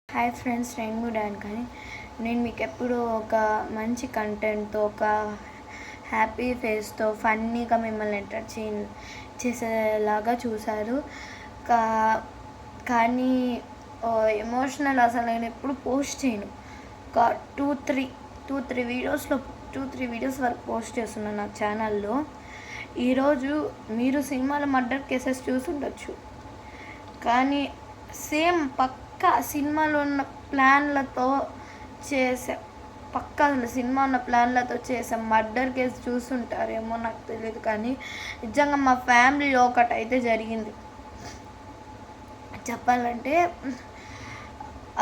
Hi friends, నేను కూడా కానీ నేను మీకు ఎప్పుడు ఒక మంచి కంటెంట్తో, ఒక హ్యాపీ ఫేస్తో, ఫన్నీగా మిమ్మల్ని ఎంటర్టైన్ చేసేలాగా చూశారు. కా కానీ ఎమోషనల్ అసలు నేను ఎప్పుడు పోస్ట్ చేయను. ఒక టూ త్రీ వీడియోస్ వరకు పోస్ట్ చేస్తున్నాను నా ఛానల్లో. ఈరోజు మీరు సినిమాల మర్డర్ కేసెస్ చూసుండొచ్చు, కానీ సేమ్ పక్కా సినిమాలో ఉన్న ప్లాన్లతో చేసే సినిమా ఉన్న ప్లాన్లతో చేసే మర్డర్ కేసు చూస్తుంటారేమో నాకు తెలియదు. కానీ నిజంగా మా ఫ్యామిలీలో ఒకటైతే జరిగింది. చెప్పాలంటే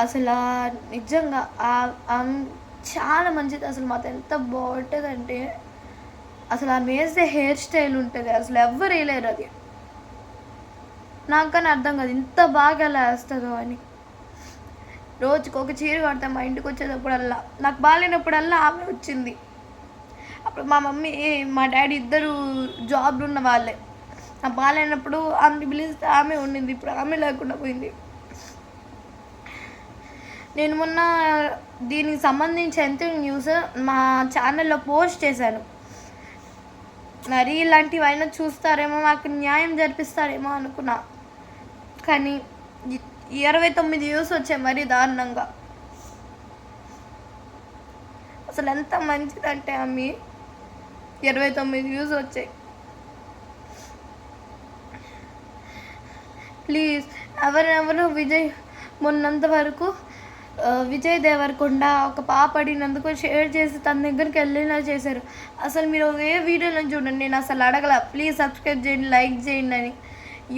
అసలు నిజంగా చాలా మంచిది. అసలు మాకు ఎంత బాగుంటుందంటే, అసలు ఆమె వేసే హెయిర్ స్టైల్ ఉంటుంది, అసలు ఎవ్వరు వేయలేరు. అది నాకు కానీ అర్థం కాదు ఇంత బాగా ఎలా వేస్తుందో అని. రోజుకి ఒక చీర కడతా, మా ఇంటికి వచ్చేటప్పుడల్లా, నాకు బాగాలేనప్పుడల్లా ఆమె వచ్చింది. అప్పుడు మా మమ్మీ మా డాడీ ఇద్దరు జాబ్లు ఉన్న వాళ్ళే. నాకు బాగాలేనప్పుడు ఆమె పిలిస్తే ఆమె ఉండింది, ఇప్పుడు ఆమె లేకుండా పోయింది. నేను మొన్న దీనికి సంబంధించి ఎంత న్యూస్ మా ఛానల్లో పోస్ట్ చేశాను. మరి ఇలాంటివైనా చూస్తారేమో, మాకు న్యాయం జరిపిస్తారేమో అనుకున్నా. కానీ 29 వ్యూస్ వచ్చాయి, మరీ దారుణంగా. అసలు ఎంత మంచిదంటే ఆమె 29 వ్యూస్ వచ్చాయి. ప్లీజ్ ఎవరెవరు మొన్నంత వరకు విజయ్ దేవరకొండ ఒక పాప అడిగినందుకు షేర్ చేసి తన దగ్గరికి వెళ్ళేలా చేశారు. అసలు మీరు ఏ వీడియోలో చూడండి, నేను అసలు అడగల ప్లీజ్ సబ్స్క్రైబ్ చేయండి, లైక్ చేయండి అని.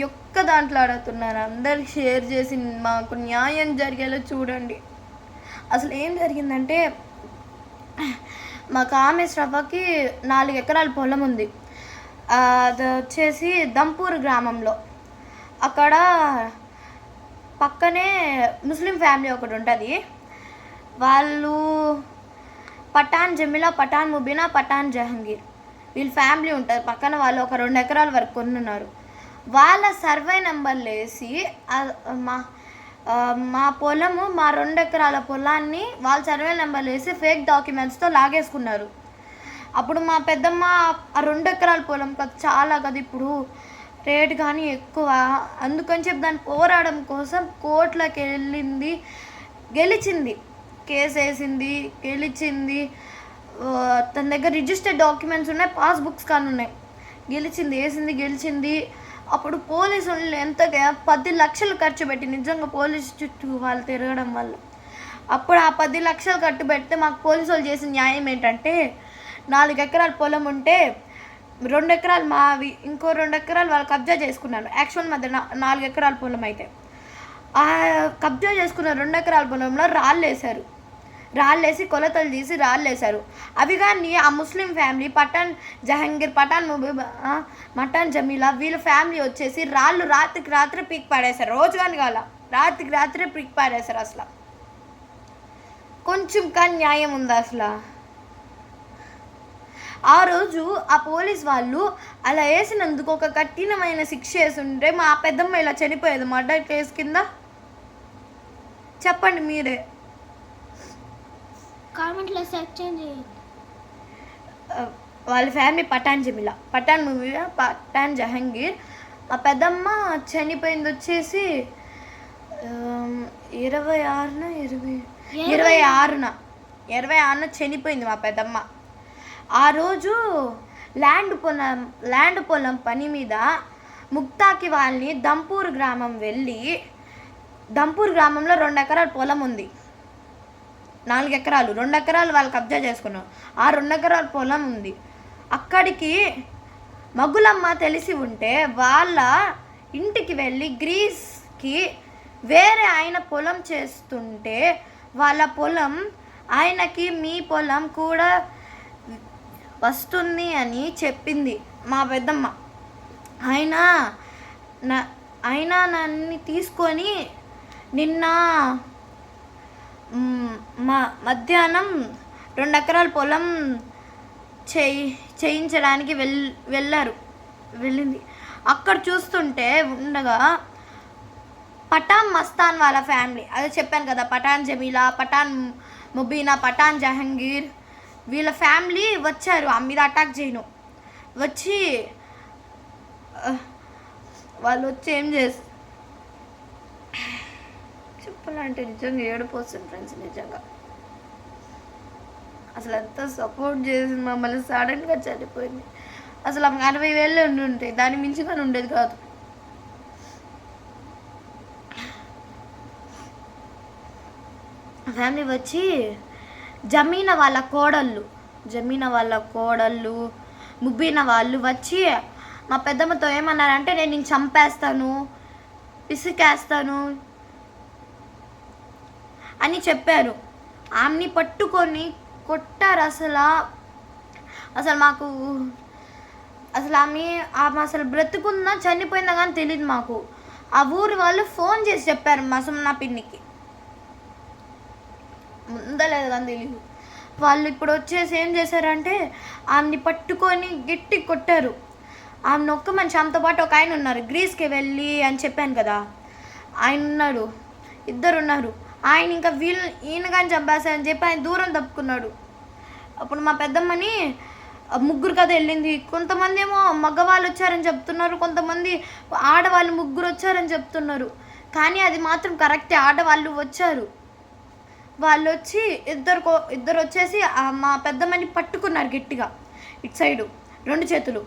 ఒక్క దాంట్లో అడుగుతున్నారు, అందరికి షేర్ చేసి మాకు న్యాయం జరిగేలా చూడండి. అసలు ఏం జరిగిందంటే, మా కామేశ్వరకి 4 ఎకరాల పొలం ఉంది. అది వచ్చేసి దంపూర్ గ్రామంలో. అక్కడ పక్కనే ముస్లిం ఫ్యామిలీ ఒకటి ఉంటుంది. వాళ్ళు పఠాన్ జమీలా, పఠాన్ ముబీనా, పఠాన్ జహంగీర్, వీళ్ళ ఫ్యామిలీ ఉంటుంది పక్కన. వాళ్ళు ఒక 2 ఎకరాల వరకు కొనున్నారు. వాళ్ళ సర్వే నెంబర్లు వేసి మా పొలము, మా 2 ఎకరాల పొలాన్ని వాళ్ళ సర్వే నెంబర్లు వేసి ఫేక్ డాక్యుమెంట్స్తో లాగేసుకున్నారు. అప్పుడు మా పెద్దమ్మ ఆ 2 ఎకరాల పొలం చాలా కదా ఇప్పుడు రేట్ కానీ ఎక్కువ, అందుకని చెప్పి దాన్ని పోరాడడం కోసం కోర్టులోకి వెళ్ళింది, గెలిచింది, కేసు వేసింది, గెలిచింది. తన దగ్గర రిజిస్టర్డ్ డాక్యుమెంట్స్ ఉన్నాయి, పాస్బుక్స్ కానీ ఉన్నాయి. గెలిచింది. అప్పుడు పోలీసు వాళ్ళు ఎంతగా 10 లక్షలు ఖర్చు పెట్టి, నిజంగా పోలీసు చుట్టూ వాళ్ళు తిరగడం వల్ల, అప్పుడు ఆ 10 లక్షలు ఖర్చు పెడితే మాకు పోలీసు వాళ్ళు చేసిన న్యాయం ఏంటంటే, 4 ఎకరాల పొలం ఉంటే 2 ఎకరాలు మావి, ఇంకో 2 ఎకరాలు వాళ్ళు కబ్జా చేసుకున్నారు. యాక్చువల్ మధ్య 4 ఎకరాల పొలం అయితే ఆ కబ్జా చేసుకున్న 2 ఎకరాల పొలంలో రాళ్ళేసి కొలతలు తీసి రాళ్ళేశారు. అవి కానీ ఆ ముస్లిం ఫ్యామిలీ పఠాన్ జహంగీర్, పఠాన్ ముబీబా, పఠాన్ జమీలా వీళ్ళ ఫ్యామిలీ వచ్చేసి రాళ్ళు రాత్రికి రాత్రే పీక్ పాడేశారు. రోజు కానీ కాల, రాత్రికి రాత్రే పీక్ పాడేశారు. అసలు కొంచెం కానీ న్యాయం ఉందా? అసలు ఆ రోజు ఆ పోలీస్ వాళ్ళు అలా వేసినందుకు ఒక కఠినమైన శిక్ష వేసి ఉంటే మా పెద్దమ్మ ఇలా చనిపోయేది మర్డర్ కేసు కింద. చెప్పండి మీరే కామెంట్లో సెర్చ్ చేయండి. వాళ్ళ ఫ్యామిలీ పఠాన్ జమీలా, పఠాన్ ముబీనా, పఠాన్ జహంగీర్. మా పెద్దమ్మ చనిపోయింది వచ్చేసి 26న చనిపోయింది మా పెద్దమ్మ. ఆ రోజు ల్యాండ్ పొలం పని మీద ముక్తాకి వాళ్ళని దంపూర్ గ్రామం వెళ్ళి, దంపూర్ గ్రామంలో 2 ఎకరాల పొలం ఉంది. 4 ఎకరాలు, 2 ఎకరాలు వాళ్ళు కబ్జా చేసుకున్నారు. ఆ 2 ఎకరాల పొలం ఉంది. అక్కడికి మగులమ్మ తెలిసి ఉంటే వాళ్ళ ఇంటికి వెళ్ళి గ్రీస్కి వేరే ఆయన పొలం చేస్తుంటే, వాళ్ళ పొలం ఆయనకి మీ పొలం కూడా వస్తుంది అని చెప్పింది మా పెద్దమ్మ. ఆయన నన్ను తీసుకొని నిన్న మధ్యాహ్నం 2 ఎకరాల పొలం చేయించడానికి వెళ్ళింది. అక్కడ చూస్తుంటే ఉండగా పఠాన్ మస్తాన్ వాళ్ళ ఫ్యామిలీ, అదే చెప్పాను కదా, పఠాన్ జమీలా, పఠాన్ ముబీనా, పఠాన్ జహంగీర్, వీళ్ళ ఫ్యామిలీ వచ్చారు ఆమె మీద అటాక్ చేయను. వచ్చి వాళ్ళు వచ్చి ఏం చేసి చెప్పాలంటే నిజంగా ఏడుపు వస్తుంది ఫ్రెండ్స్. నిజంగా అసలు ఎంత సపోర్ట్ చేసింది, మమ్మల్ని సడన్గా చనిపోయింది. అసలు ఆమె 60,000 ఉండి ఉంటాయి, దాని మించి కానీ ఉండేది కాదు. ఫ్యామిలీ వచ్చి జమీనా వాళ్ళ కోడళ్ళు ముబ్బీన వాళ్ళు వచ్చి మా పెద్దమ్మతో ఏమన్నారంటే, నేను చంపేస్తాను, పిసికేస్తాను అని చెప్పారు. ఆమెని పట్టుకొని కొట్టారు. అసలు మాకు ఆమె అసలు బ్రతుకుందా చనిపోయిందా కానీ తెలియదు మాకు. ఆ ఊరి వాళ్ళు ఫోన్ చేసి చెప్పారు మా సుమనా పిన్నికి, ఉందా లేదు కానీ తెలియదు. వాళ్ళు ఇప్పుడు వచ్చేసి ఏం చేశారంటే ఆమెని పట్టుకొని గట్టి కొట్టారు. ఆమెను ఒక్క మనిషి, ఆమెతో పాటు ఒక ఆయన ఉన్నారు, గ్రీస్కి వెళ్ళి అని చెప్పాను కదా, ఆయన ఉన్నాడు, ఇద్దరు ఉన్నారు. ఆయన ఇంకా ఈయన కానీ చంపేస్తారని చెప్పి ఆయన దూరం తప్పుకున్నాడు. అప్పుడు మా పెద్దమ్మని ముగ్గురు కదా వెళ్ళింది. కొంతమంది ఏమో మగవాళ్ళు వచ్చారని చెప్తున్నారు, కొంతమంది ఆడవాళ్ళు ముగ్గురు వచ్చారని చెప్తున్నారు. కానీ అది మాత్రం కరెక్టే, ఆడవాళ్ళు వచ్చారు. వాళ్ళు వచ్చి ఇద్దరు వచ్చేసి మా పెద్దమ్మని పట్టుకున్నారు గట్టిగా, ఇటు సైడు 2 చేతులు.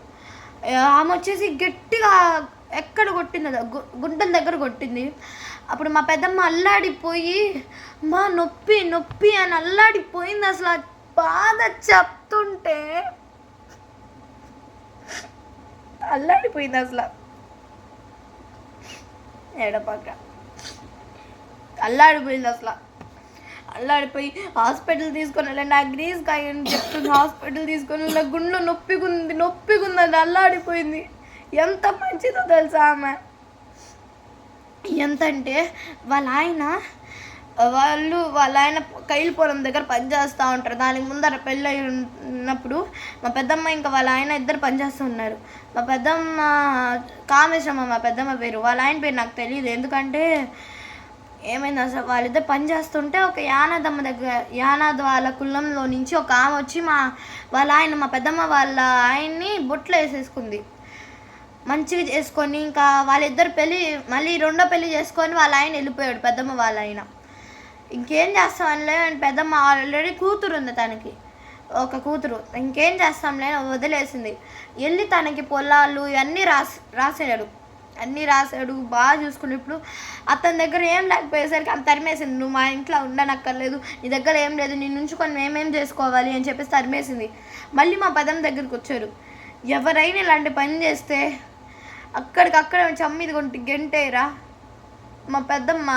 ఆమె వచ్చేసి గట్టిగా ఎక్కడ కొట్టింది, గుంటల దగ్గర కొట్టింది. అప్పుడు మా పెద్దమ్మ అల్లాడిపోయి మా నొప్పి నొప్పి అని అల్లాడిపోయింది. అసలు బాధ చెప్తుంటే అల్లాడిపోయింది. అసలు ఎడపక్క అల్లాడిపోయి హాస్పిటల్ తీసుకొని వెళ్ళండి, నాకు గ్రీస్ కాయని చెప్తుంది. హాస్పిటల్ తీసుకొని వెళ్ళి గుండెలో నొప్పిగుంది అది అల్లాడిపోయింది. ఎంత మంచిదో తెలుసా ఆమె. ఎంతంటే వాళ్ళ ఆయన కైలు పొలం దగ్గర పనిచేస్తూ ఉంటారు. దానికి ముందర పెళ్ళి ఉన్నప్పుడు మా పెద్దమ్మ ఇంకా వాళ్ళ ఆయన ఇద్దరు పనిచేస్తూ ఉన్నారు. మా పెద్దమ్మ కామేశమ్మ మా పెద్దమ్మ పేరు, వాళ్ళ ఆయన పేరు నాకు తెలియదు. ఎందుకంటే ఏమైంది అసలు, వాళ్ళిద్దరు పనిచేస్తుంటే ఒక యానాద్ వాళ్ళ కులంలో నుంచి ఒక ఆమె వచ్చి వాళ్ళ ఆయన మా పెద్దమ్మ వాళ్ళ ఆయన్ని బొట్లు వేసేసుకుంది. మంచిగా చేసుకొని ఇంకా వాళ్ళిద్దరు మళ్ళీ 2వ పెళ్ళి చేసుకొని వాళ్ళ ఆయన వెళ్ళిపోయాడు, పెద్దమ్మ వాళ్ళ ఆయన. ఇంకేం చేస్తామనిలే, పెద్దమ్మ ఆల్రెడీ కూతురు ఉంది, తనకి ఒక కూతురు. ఇంకేం చేస్తాంలే వదిలేసింది. వెళ్ళి తనకి పొలాలు ఇవన్నీ అన్నీ రాశాడు, బాగా చూసుకుని. ఇప్పుడు అతని దగ్గర ఏం లేకపోయేసరికి అంత తరిమేసింది. నువ్వు మా ఇంట్లో ఉండనక్కర్లేదు, నీ దగ్గర ఏం లేదు, నీ నుంచుకొని మేమేం చేసుకోవాలి అని చెప్పేసి తరిమేసింది. మళ్ళీ మా పెద్దమ్మ దగ్గరికి వచ్చారు. ఎవరైనా ఇలాంటి పని చేస్తే అక్కడికక్కడే చమ్మీది గెంటేరా. మా పెద్దమ్మ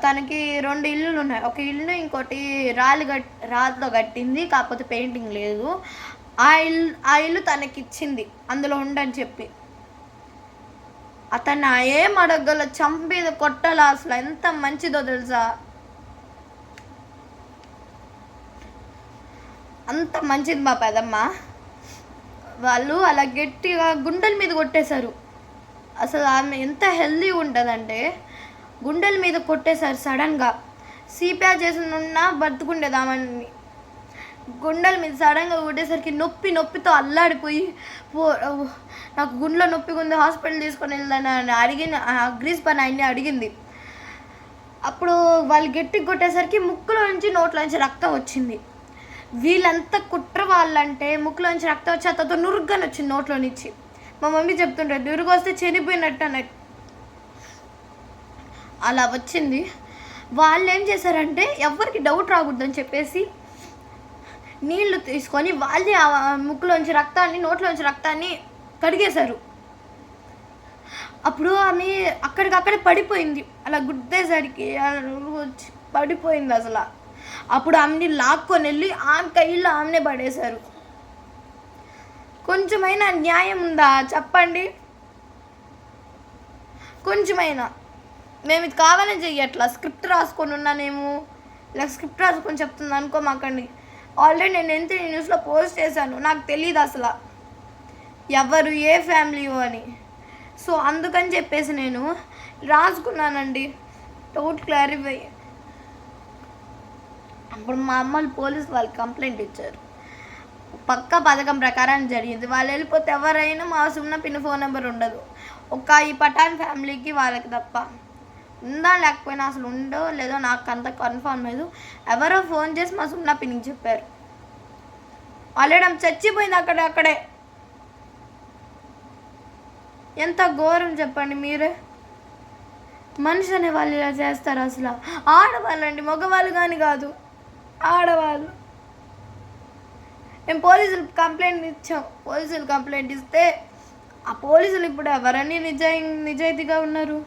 తనకి 2 ఇల్లులు ఉన్నాయి, ఒక ఇల్లు ఇంకోటి రాళ్ళతో కట్టింది, కాకపోతే పెయింటింగ్ లేదు. ఆ ఇల్లు తనకి ఇచ్చింది, అందులో ఉండని చెప్పి. అతన్ని ఏం అడగల, చంపేది కొట్టాల. అసలు ఎంత మంచిదో తెలుసా, అంత మంచిది మా పెదమ్మ. వాళ్ళు అలా గట్టిగా గుండెల మీద కొట్టేశారు. అసలు ఆమె ఎంత హెల్దీగా ఉంటుందంటే గుండెల మీద కొట్టేశారు సడన్గా. సిపిఆర్ చేసి ఉన్న బతుకుండేది ఆమెని. గుండెల మీద సడన్గా కొట్టేసరికి నొప్పితో అల్లాడిపోయి నాకు గుండెలో నొప్పిగా ఉంది, హాస్పిటల్ తీసుకొని వెళ్దానని గ్రీస్ పని ఆయన్ని అడిగింది. అప్పుడు వాళ్ళు గట్టిగా కొట్టేసరికి ముక్కులో నుంచి నోట్లో నుంచి రక్తం వచ్చింది. వీళ్ళంతా కుట్ర వాళ్ళంటే ముక్కులో నుంచి రక్తం వచ్చి అతతో నురుగ్గాని వచ్చింది నోట్లో నుంచి. మా మమ్మీ చెప్తుంటారు, నురుగు వస్తే చనిపోయినట్టు అన్నట్టు అలా వచ్చింది. వాళ్ళు ఏం చేశారంటే ఎవరికి డౌట్ రాకూడదని చెప్పేసి నీళ్లు తీసుకొని వాళ్ళే ముక్కులోంచి రక్తాన్ని నోట్లోంచి రక్తాన్ని కడిగేశారు. అప్పుడు ఆమె అక్కడికక్కడే పడిపోయింది. అలా గుద్దేసరికి వచ్చి పడిపోయింది అసలు. అప్పుడు ఆమెని లాక్కొని వెళ్ళి ఆమె కైల్లో ఆమెనే పడేశారు. కొంచెమైనా న్యాయం ఉందా చెప్పండి? కొంచెమైనా. మేము ఇది కావాలని చెయ్యట్లా, స్క్రిప్ట్ రాసుకొని ఉన్నానేమో, ఇలా స్క్రిప్ట్ రాసుకొని చెప్తుంది అనుకోమాకండి. ఆల్రెడీ నేను న్యూస్లో పోస్ట్ చేశాను, నాకు తెలియదు అసలు ఎవరు ఏ ఫ్యామిలీయో అని. సో అందుకని చెప్పేసి నేను రాసుకున్నానండి, డౌట్ క్లారిఫై. అప్పుడు మా అమ్మలు పోలీసు వాళ్ళు కంప్లైంట్ ఇచ్చారు. పక్క పథకం ప్రకారం జరిగింది. వాళ్ళు వెళ్ళిపోతే ఎవరైనా మా సున్న పిన్ ఫోన్ నెంబర్ ఉండదు, ఒక ఈ పఠాన్ ఫ్యామిలీకి వాళ్ళకి తప్ప. ఉందా లేకపోయినా అసలు ఉండో లేదో నాకు అంత కన్ఫర్మ్ లేదు. ఎవరో ఫోన్ చేసి మా సున్నా పిన్నికి చెప్పారు. ఆల్రెడీ చచ్చిపోయింది అక్కడే. ఎంత ఘోరం చెప్పండి మీరే. మనిషి అనే వాళ్ళు ఇలా చేస్తారు అసలు. ఆడవాళ్ళండి, మగవాళ్ళు కానీ కాదు, ఆడవాళ్ళు. మేము పోలీసులు కంప్లైంట్ ఇచ్చాం. పోలీసులు కంప్లైంట్ ఇస్తే ఆ పోలీసులు ఇప్పుడు ఎవరని నిజాయితీగా ఉన్నారు?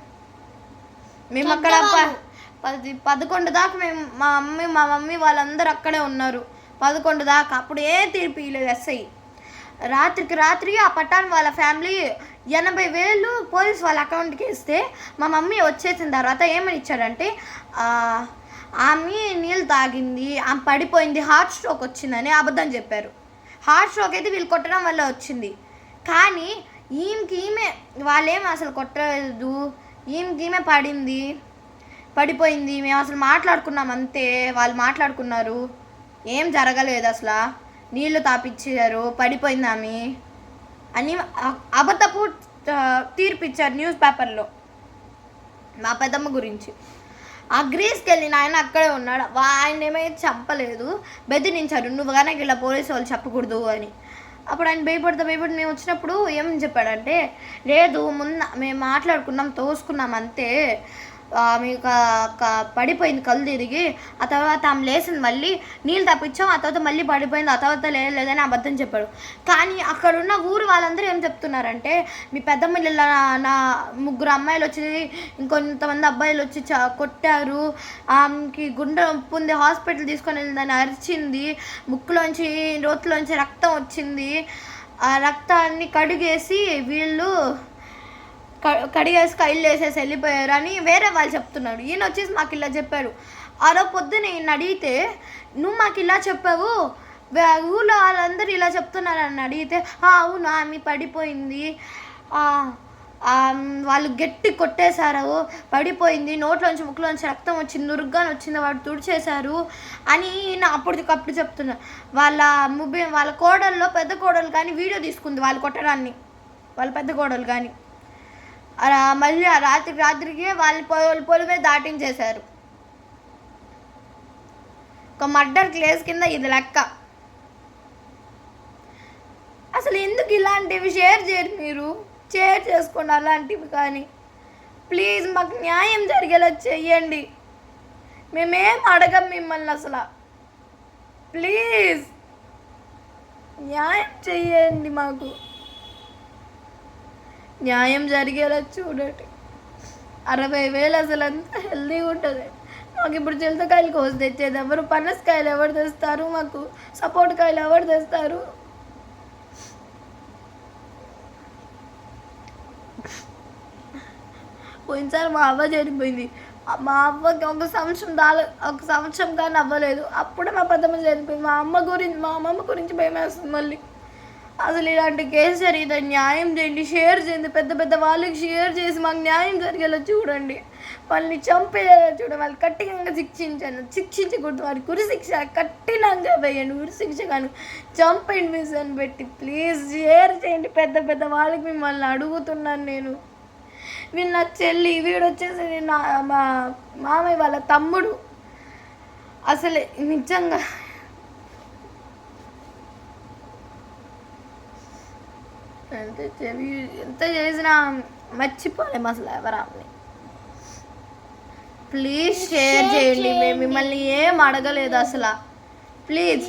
మేము అక్కడ 11 దాకా మేము మా మమ్మీ వాళ్ళందరూ అక్కడే ఉన్నారు 11 దాకా. అప్పుడు ఏ తీర్పు ఇవ్వలేదు ఎస్ఐ. రాత్రికి ఆ పఠాన్ వాళ్ళ ఫ్యామిలీ 80,000 పోలీస్ వాళ్ళ అకౌంట్కి ఇస్తే మా మమ్మీ వచ్చేసిన తర్వాత ఏమని ఇచ్చాడంటే, ఆమె నీళ్ళు తాగింది, ఆమె పడిపోయింది, హార్ట్ స్ట్రోక్ వచ్చిందని అబద్ధం చెప్పారు. హార్ట్ స్ట్రోక్ అయితే వీళ్ళు కొట్టడం వల్ల వచ్చింది, కానీ ఈమె వాళ్ళేం అసలు కొట్టలేదు, ఈమె పడిపోయింది, మేము అసలు మాట్లాడుకున్నాం అంతే, వాళ్ళు మాట్లాడుకున్నారు, ఏం జరగలేదు, అసలు నీళ్ళు తాపిచ్చారు, పడిపోయింది ఆమె అని అబద్ధపు తీర్పు ఇచ్చారు న్యూస్ పేపర్లో మా పెద్దమ్మ గురించి. ఆ గ్రీస్కి వెళ్ళిన ఆయన అక్కడే ఉన్నాడు. ఆయన ఏమైతే చంపలేదు, బెదిరించారు, నువ్వు కనుక ఇలా పోలీసు వాళ్ళు చెప్పకూడదు అని. అప్పుడు ఆయన భయపడి మేము వచ్చినప్పుడు ఏమని చెప్పాడంటే, లేదు మేము మాట్లాడుకున్నాం, తోసుకున్నాం అంతే, మీకు పడిపోయింది కళ్ళు తిరిగి, ఆ తర్వాత ఆమె లేసింది, మళ్ళీ నీళ్ళు తప్పించాం, ఆ తర్వాత మళ్ళీ పడిపోయింది, ఆ తర్వాత లేదని అబద్ధం చెప్పాడు. కానీ అక్కడున్న ఊరు వాళ్ళందరూ ఏం చెప్తున్నారంటే, మీ పెద్దమ్మ నా 3 అమ్మాయిలు వచ్చి ఇంకొంతమంది అబ్బాయిలు వచ్చి కొట్టారు, ఆమెకి గుండె నొప్పి ఉంది, హాస్పిటల్ తీసుకొని వెళ్ళిందని అరిచింది, ముక్కులోంచి రోట్లోంచి రక్తం వచ్చింది, ఆ రక్తాన్ని కడిగేసి వీళ్ళు కడిగేసి కైళ్ళు వేసేసి వెళ్ళిపోయారు అని వేరే వాళ్ళు చెప్తున్నాడు. ఈయన వచ్చేసి మాకు ఇలా చెప్పాడు. ఆరో పొద్దున ఈయన అడిగితే, నువ్వు మాకు ఇలా చెప్పావు, ఊళ్ళో వాళ్ళందరూ ఇలా చెప్తున్నారని అడిగితే, అవును ఆమె పడిపోయింది, వాళ్ళు గట్టి కొట్టేశారు, పడిపోయింది, నోట్లోంచి ముక్కులోంచి రక్తం వచ్చింది, నురుగ్గాని వచ్చింది, వాడు తుడిచేశారు అని ఈయన అప్పటికప్పుడు చెప్తున్నారు. వాళ్ళ కోడల్లో పెద్ద కోడలు కానీ వీడియో తీసుకుంది వాళ్ళు కొట్టడాన్ని, వాళ్ళ పెద్ద కోడలు కానీ. మళ్ళీ ఆ రాత్రికి వాళ్ళ పొలమే దాటించేశారు. ఒక మర్డర్ కేసు కింద ఇది లెక్క. అసలు ఎందుకు ఇలాంటివి షేర్ చేయరు? మీరు షేర్ చేసుకోండి అలాంటివి. కానీ ప్లీజ్ మాకు న్యాయం జరిగేలా చెయ్యండి. మేమేం అడగం మిమ్మల్ని అసలు. ప్లీజ్ న్యాయం చెయ్యండి, మాకు న్యాయం జరిగేలా చూడండి. 60,000 అసలు అంత హెల్దీగా ఉంటుంది. మాకు ఇప్పుడు చింతకాయలు కోసి తెచ్చేది ఎవరు? పనసకాయలు ఎవరు తెస్తారు? మాకు సపోర్ట్ కాయలు ఎవరు తెస్తారు? పోయినసారి మా అవ్వ చనిపోయింది. మా అవ్వకి ఒక సంవత్సరం కానీ అవ్వలేదు, అప్పుడే మా పెద్దమ్మ చనిపోయింది. మా అమ్మమ్మ గురించి భయం వేస్తుంది మళ్ళీ. అసలు ఇలాంటి కేసు జరిగితే న్యాయం చేయండి, షేర్ చేయండి, పెద్ద వాళ్ళకి షేర్ చేసి మాకు న్యాయం జరిగేలా చూడండి. వాళ్ళని చంపేలా చూడండి, వాళ్ళు కఠినంగా శిక్షించకూడదు, వారికి ఉరిశిక్ష కఠినంగా వేయండి, ఉరిశిక్ష కానీ చంపండి మిషన్ పెట్టి. ప్లీజ్ షేర్ చేయండి పెద్ద వాళ్ళకి, మిమ్మల్ని అడుగుతున్నాను నేను. వీళ్ళు నా చెల్లి, వీడు వచ్చేసి మా మామయ్య వాళ్ళ తమ్ముడు. అసలు నిజంగా ఎంత చేసినా మర్చిపోలేము అసలు ఎవరాన్ని. ప్లీజ్ షేర్ చేయండి, మేము మిమ్మల్ని ఏం అడగలేదు అసలు. ప్లీజ్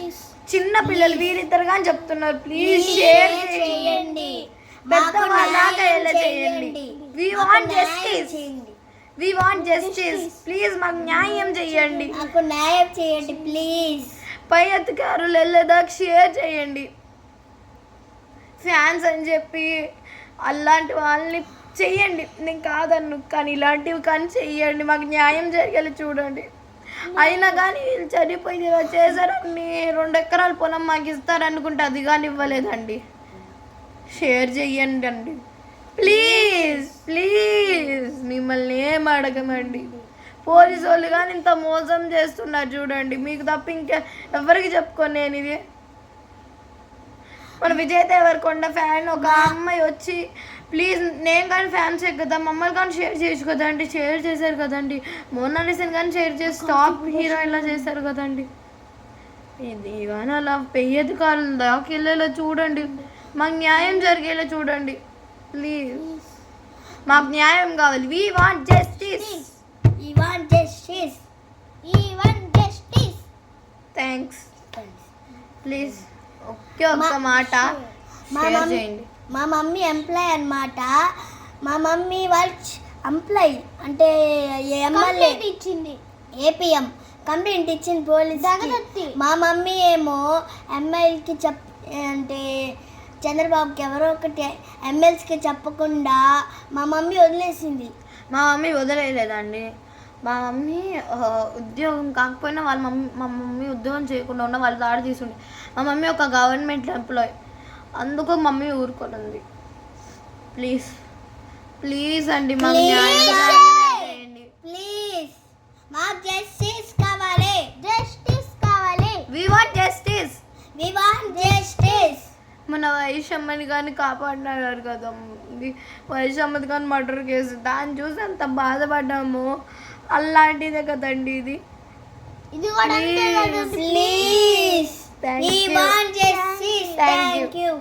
చిన్న పిల్లలు వీరిద్దరు కానీ చెప్తున్నారు, ప్లీజ్ షేర్ చేయండి, పెద్దవాళ్ళగా ఎలా చేయండి. వి వాంట్ జస్టిస్, ప్లీజ్ మాకు న్యాయం చేయండి, ప్లీజ్. పై అధికారులు వెళ్ళేదాకా షేర్ చేయండి. ఫ్యాన్స్ అని చెప్పి అలాంటి వాళ్ళని చెయ్యండి, నేను కాదన్ను, కానీ ఇలాంటివి కానీ చెయ్యండి, మాకు న్యాయం జరిగేలా చూడండి. అయినా కానీ వీళ్ళు చనిపోయి ఇలా చేశారని 2 ఎకరాల పొలం మాకు ఇస్తారనుకుంటే అది కానీ ఇవ్వలేదండి. షేర్ చెయ్యండి అండి ప్లీజ్. ప్లీజ్ మిమ్మల్ని ఏం అడగమండి. పోలీసు వాళ్ళు కానీ ఇంత మోసం చేస్తున్నారు చూడండి. మీకు తప్ప ఇంకా ఎవరికి చెప్పుకోను నేను ఇది. మన విజయ్ దేవరకొండ ఫ్యాన్ ఒక అమ్మాయి వచ్చి ప్లీజ్ నేను కానీ ఫ్యాన్స్ కదా మమ్మల్ని కానీ షేర్ చేయొచ్చు కదండి. షేర్ చేశారు కదండి. మోనాలిసన్ కానీ షేర్ చేసి టాప్ హీరోయిన్లా చేశారు కదండి. ఇది కానీ అలా పెయ్యది కాదు దాకా వెళ్ళేలా చూడండి. మాకు న్యాయం జరిగేలా చూడండి ప్లీజ్. మాకు న్యాయం కావాలి. We want justice. We want justice. We want justice. Thanks please. ఒకే ఒక్క మాట షేర్ చేయండి. మా మమ్మీ ఎంప్లాయ్ అన్నమాట. మా మమ్మీ వాళ్ళు ఎంప్లాయ్ అంటే ఎమ్మెల్యే ఇచ్చింది. ఏపీఎం కంప్లైంట్ ఇచ్చింది పోలీస్. మా మమ్మీ ఏమో ఎమ్మెల్యేకి అంటే చంద్రబాబుకి ఎవరో ఒకటి ఎమ్మెల్యేకి చెప్పకుండా మా మమ్మీ వదిలేసింది. మా మమ్మీ వదిలేయలేదండి. మా మమ్మీ ఉద్యోగం కాకపోయినా మా మమ్మీ ఉద్యోగం చేయకుండా ఉన్న వాళ్ళ దాడి తీసుండే. మా మమ్మీ ఒక గవర్నమెంట్ ఎంప్లాయ్, అందుకు మమ్మీ ఊరుకోనుంది. ప్లీజ్ ప్లీజ్ అండి మాకు న్యాయం చేయండి. ప్లీజ్ మాకు జస్టిస్ కావాలి. జస్టిస్ కావాలి. We want justice. We want justice. మన వైషమ్మని కానీ కాపాడినారు కదా. వైషమ్మది కానీ మర్డర్ కేసు దాన్ని చూసి అంత బాధపడ్డాము. అలాంటిదే కదండి ఇది. ఇది కూడా please. We want justice. Thank you.